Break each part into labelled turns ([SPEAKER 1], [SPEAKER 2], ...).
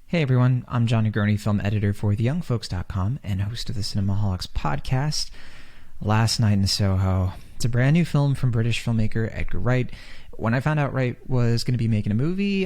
[SPEAKER 1] Hey everyone, I'm John Negroni, film editor for theyoungfolks.com and host of the Cinemaholics podcast. Last Night in Soho. It's a brand new film from British filmmaker Edgar Wright. When I found out Wright was going to be making a movie,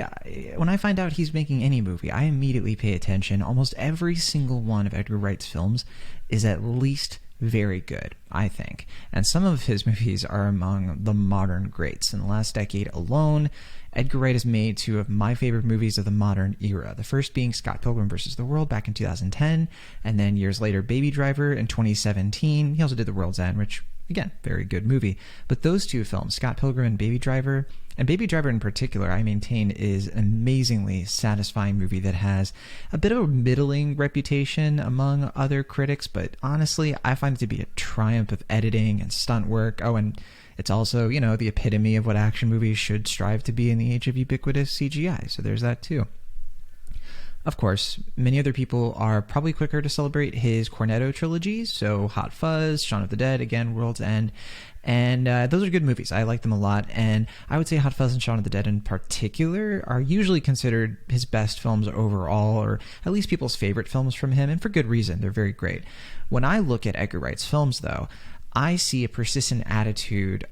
[SPEAKER 1] when I find out he's making any movie, I immediately pay attention. Almost every single one of Edgar Wright's films is at least very good, I think. And some of his movies are among the modern greats. In the last decade alone, Edgar Wright has made two of my favorite movies of the modern era. The first being Scott Pilgrim vs. the World back in 2010, and then years later Baby Driver in 2017. He also did The World's End, which, again, very good movie. But those two films, Scott Pilgrim and Baby Driver in particular, I maintain is an amazingly satisfying movie that has a bit of a middling reputation among other critics, but honestly, I find it to be a triumph of editing and stunt work. Oh, and it's also, the epitome of what action movies should strive to be in the age of ubiquitous CGI, so there's that too. Of course, many other people are probably quicker to celebrate his Cornetto trilogies, so Hot Fuzz, Shaun of the Dead, again, World's End, and those are good movies. I like them a lot, and I would say Hot Fuzz and Shaun of the Dead in particular are usually considered his best films overall, or at least people's favorite films from him, and for good reason. They're very great. When I look at Edgar Wright's films, though, I see a persistent attitude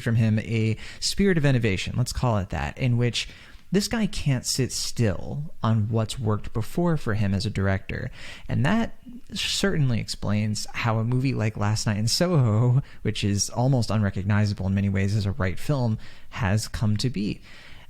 [SPEAKER 1] from him, a spirit of innovation, let's call it that, in which this guy can't sit still on what's worked before for him as a director. And that certainly explains how a movie like Last Night in Soho, which is almost unrecognizable in many ways as a Wright film, has come to be.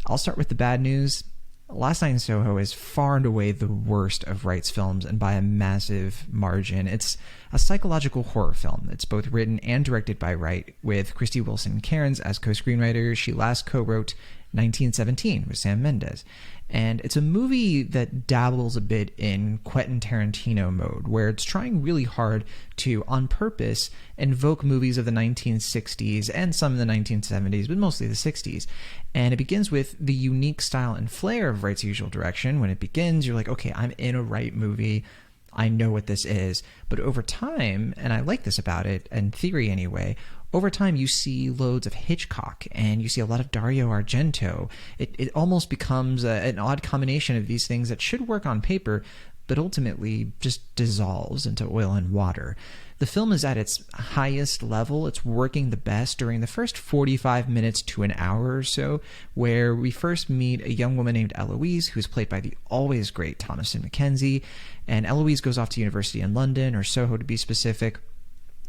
[SPEAKER 1] I'll start with the bad news. Last Night in Soho is far and away the worst of Wright's films, and by a massive margin. It's a psychological horror film. It's both written and directed by Wright, with Krysty Wilson-Cairns as co-screenwriter. She last co-wrote 1917 with Sam Mendes. And it's a movie that dabbles a bit in Quentin Tarantino mode, where it's trying really hard to, on purpose, invoke movies of the 1960s and some in the 1970s, but mostly the 60s. And it begins with the unique style and flair of Wright's usual direction. When it begins, you're like, okay, I'm in a Wright movie. I know what this is. But over time, and I like this about it, in theory anyway, over time you see loads of Hitchcock and you see a lot of Dario Argento. It almost becomes an odd combination of these things that should work on paper, but ultimately just dissolves into oil and water. The film is at its highest level. It's working the best during the first 45 minutes to an hour or so, where we first meet a young woman named Eloise, who's played by the always great Thomasin McKenzie. And Eloise goes off to university in London, or Soho to be specific,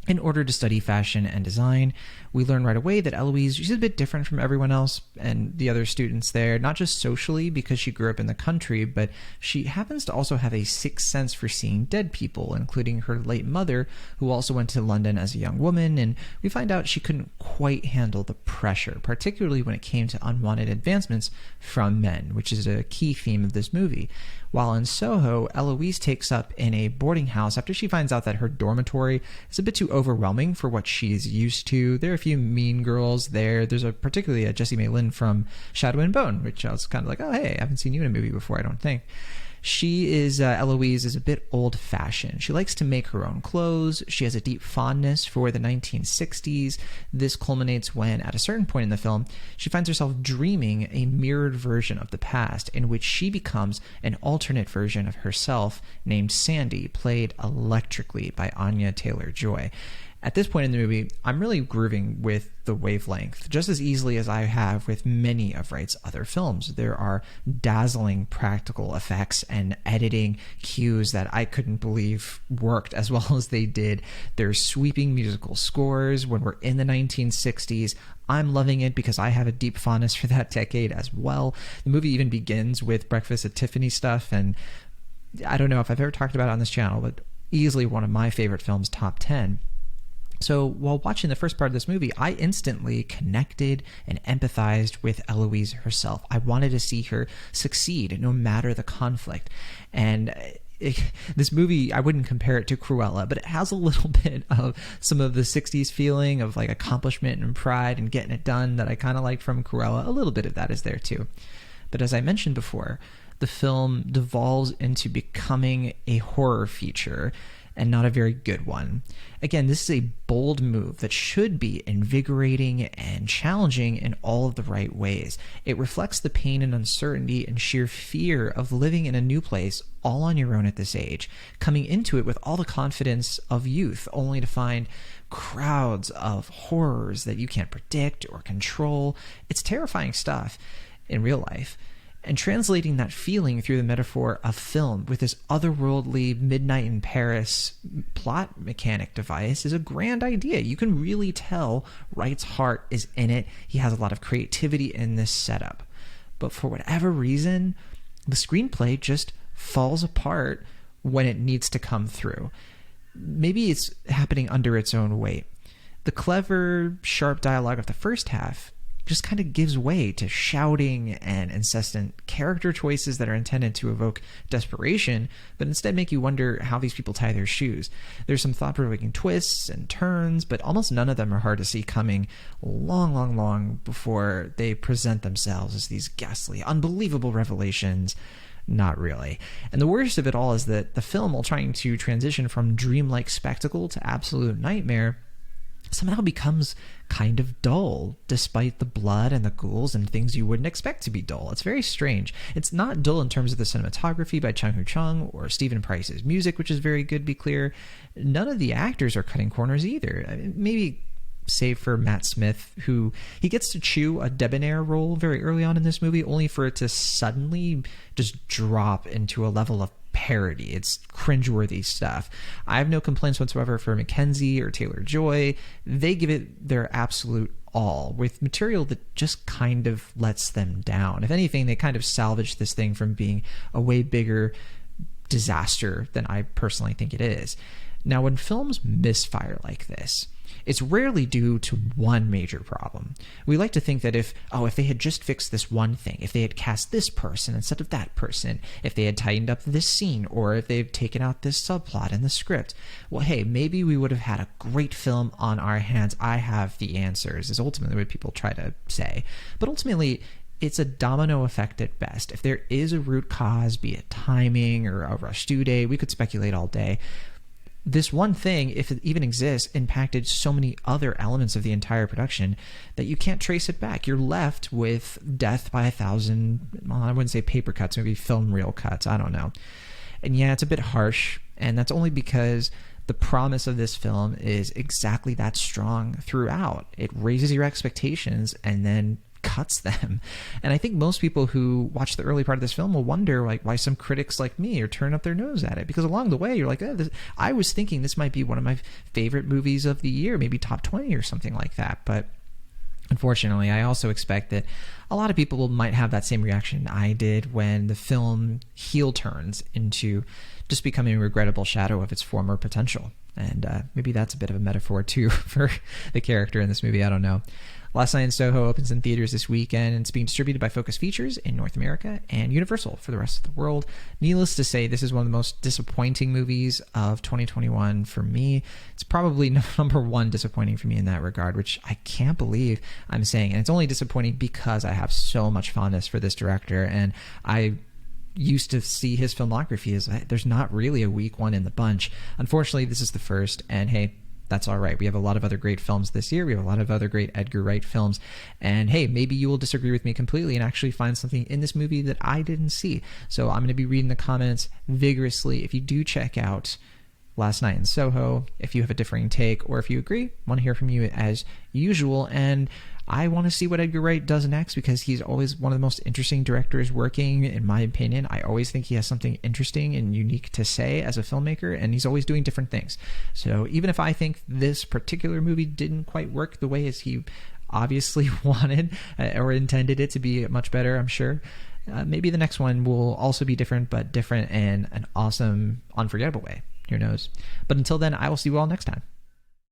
[SPEAKER 1] in order to study fashion and design. We learn right away that Eloise, she's a bit different from everyone else and the other students there, not just socially because she grew up in the country, but she happens to also have a sixth sense for seeing dead people, including her late mother, who also went to London as a young woman, and we find out she couldn't quite handle the pressure, particularly when it came to unwanted advancements from men, which is a key theme of this movie. While in Soho, Eloise takes up in a boarding house after she finds out that her dormitory is a bit too overwhelming for what she's used to. There are a few mean girls there. There's particularly a Jessie May Lin from Shadow and Bone, which I was kind of like, oh, hey, I haven't seen you in a movie before, I don't think. Eloise is a bit old-fashioned. She likes to make her own clothes. She has a deep fondness for the 1960s. This culminates when, at a certain point in the film, she finds herself dreaming a mirrored version of the past in which she becomes an alternate version of herself named Sandy, played electrically by Anya Taylor-Joy. At this point in the movie, I'm really grooving with the wavelength, just as easily as I have with many of Wright's other films. There are dazzling practical effects and editing cues that I couldn't believe worked as well as they did. There's sweeping musical scores when we're in the 1960s. I'm loving it because I have a deep fondness for that decade as well. The movie even begins with Breakfast at Tiffany stuff, and I don't know if I've ever talked about it on this channel, but easily one of my favorite films, top 10. So while watching the first part of this movie, I instantly connected and empathized with Eloise herself. I wanted to see her succeed no matter the conflict. And this movie, I wouldn't compare it to Cruella, but it has a little bit of some of the 60s feeling of like accomplishment and pride and getting it done that I kind of like from Cruella. A little bit of that is there too. But as I mentioned before, the film devolves into becoming a horror feature. and not a very good one. Again, this is a bold move that should be invigorating and challenging in all of the right ways. It reflects the pain and uncertainty and sheer fear of living in a new place all on your own at this age, coming into it with all the confidence of youth, only to find crowds of horrors that you can't predict or control. It's terrifying stuff in real life. And translating that feeling through the metaphor of film with this otherworldly Midnight in Paris plot mechanic device is a grand idea. You can really tell Wright's heart is in it. He has a lot of creativity in this setup. But for whatever reason, the screenplay just falls apart when it needs to come through. Maybe it's happening under its own weight. The clever, sharp dialogue of the first half just kind of gives way to shouting and incessant character choices that are intended to evoke desperation, but instead make you wonder how these people tie their shoes. There's some thought-provoking twists and turns, but almost none of them are hard to see coming long before they present themselves as these ghastly, unbelievable revelations. Not really. And the worst of it all is that the film, while trying to transition from dreamlike spectacle to absolute nightmare, somehow becomes kind of dull, despite the blood and the ghouls and things you wouldn't expect to be dull. It's very strange. It's not dull in terms of the cinematography by Chang or Stephen Price's music, which is very good, be clear. None of the actors are cutting corners either. I mean, maybe save for Matt Smith, who he gets to chew a debonair role very early on in this movie, only for it to suddenly just drop into a level of parody. It's cringeworthy stuff. I have no complaints whatsoever for Mackenzie or Taylor-Joy. They give it their absolute all with material that just kind of lets them down. If anything, they kind of salvage this thing from being a way bigger disaster than I personally think it is. Now, when films misfire like this, it's rarely due to one major problem. We like to think that if they had just fixed this one thing, if they had cast this person instead of that person, if they had tightened up this scene, or if they've taken out this subplot in the script, well, hey, maybe we would have had a great film on our hands. I have the answers, is ultimately what people try to say. But ultimately, it's a domino effect at best. If there is a root cause, be it timing or a rush due date, we could speculate all day. This one thing, if it even exists, impacted so many other elements of the entire production that you can't trace it back. You're left with death by 1,000, well, I wouldn't say paper cuts, maybe film reel cuts, I don't know. And yeah, it's a bit harsh, and that's only because the promise of this film is exactly that strong throughout. It raises your expectations and then cuts them. And I think most people who watch the early part of this film will wonder why some critics like me are turning up their nose at it, because along the way you're like, I was thinking this might be one of my favorite movies of the year, maybe top 20 or something like that. But unfortunately, I also expect that a lot of people might have that same reaction I did when the film heel turns into just becoming a regrettable shadow of its former potential. And maybe that's a bit of a metaphor too for the character in this movie, I don't know. Last Night in Soho opens in theaters this weekend, and it's being distributed by Focus Features in North America and Universal for the rest of the world. Needless to say, this is one of the most disappointing movies of 2021 for me. It's probably number one disappointing for me in that regard, which I can't believe I'm saying. And it's only disappointing because I have so much fondness for this director, and I used to see his filmography as there's not really a weak one in the bunch. Unfortunately, this is the first, and hey, that's all right. We have a lot of other great films this year. We have a lot of other great Edgar Wright films. And hey, maybe you will disagree with me completely and actually find something in this movie that I didn't see. So I'm going to be reading the comments vigorously. If you do check out Last Night in Soho, if you have a differing take or if you agree, I want to hear from you as usual. And I want to see what Edgar Wright does next, because he's always one of the most interesting directors working, in my opinion. I always think he has something interesting and unique to say as a filmmaker, and he's always doing different things. So even if I think this particular movie didn't quite work the way as he obviously wanted or intended it to be much better, I'm sure, maybe the next one will also be different, but different in an awesome, unforgettable way. Who knows? But until then, I will see you all next time.